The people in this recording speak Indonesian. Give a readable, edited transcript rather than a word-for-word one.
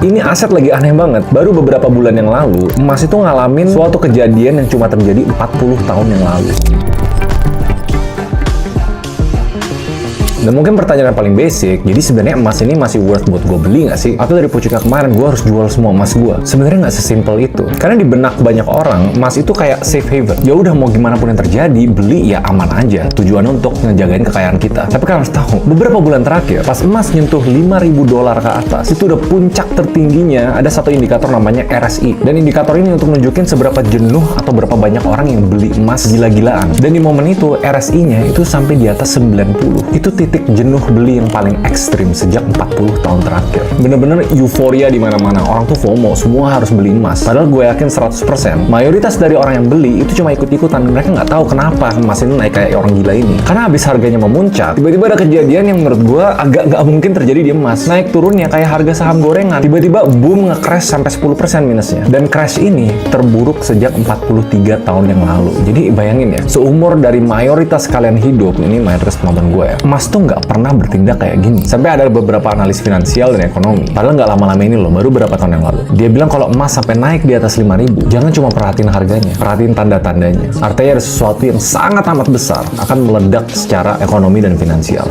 Ini aset lagi aneh banget. Baru beberapa bulan yang lalu, emas itu ngalamin suatu kejadian yang cuma terjadi 40 tahun yang lalu. Dan mungkin pertanyaan yang paling basic, jadi sebenarnya emas ini masih worth buat gue beli nggak sih? Atau dari pucuknya kemarin gue harus jual semua emas gue? Sebenarnya nggak sesimpel itu. Karena di benak banyak orang, emas itu kayak safe haven. Ya udah mau gimana pun yang terjadi, beli ya aman aja. Tujuannya untuk ngejagain kekayaan kita. Tapi kan harus tahu, beberapa bulan terakhir, pas emas nyentuh $5.000 ke atas, itu udah puncak tertingginya. Ada satu indikator namanya RSI. Dan indikator ini untuk nunjukin seberapa jenuh atau berapa banyak orang yang beli emas gila-gilaan. Dan di momen itu, RSI-nya itu sampai di atas 90. Itu titik jenuh beli yang paling ekstrim sejak 40 tahun terakhir. Bener-bener euforia di mana-mana. Orang tuh FOMO, semua harus beli emas. Padahal gue yakin 100%, mayoritas dari orang yang beli itu cuma ikut-ikutan. Mereka nggak tahu kenapa emas ini naik kayak orang gila ini. Karena habis harganya memuncak, tiba-tiba ada kejadian yang menurut gue agak nggak mungkin terjadi di emas. Naik turunnya kayak harga saham gorengan. Tiba-tiba boom nge-crash sampai 10% minusnya. Dan crash ini terburuk sejak 43 tahun yang lalu. Jadi bayangin ya, seumur dari mayoritas kalian hidup, ini mayoritas penonton gue ya, emas tuh nggak pernah bertindak kayak gini. Sampai ada beberapa analis finansial dan ekonomi. Padahal nggak lama-lama ini loh, baru beberapa tahun yang lalu. Dia bilang kalau emas sampai naik di atas 5.000, jangan cuma perhatiin harganya, perhatiin tanda-tandanya. Artinya ada sesuatu yang sangat amat besar akan meledak secara ekonomi dan finansial.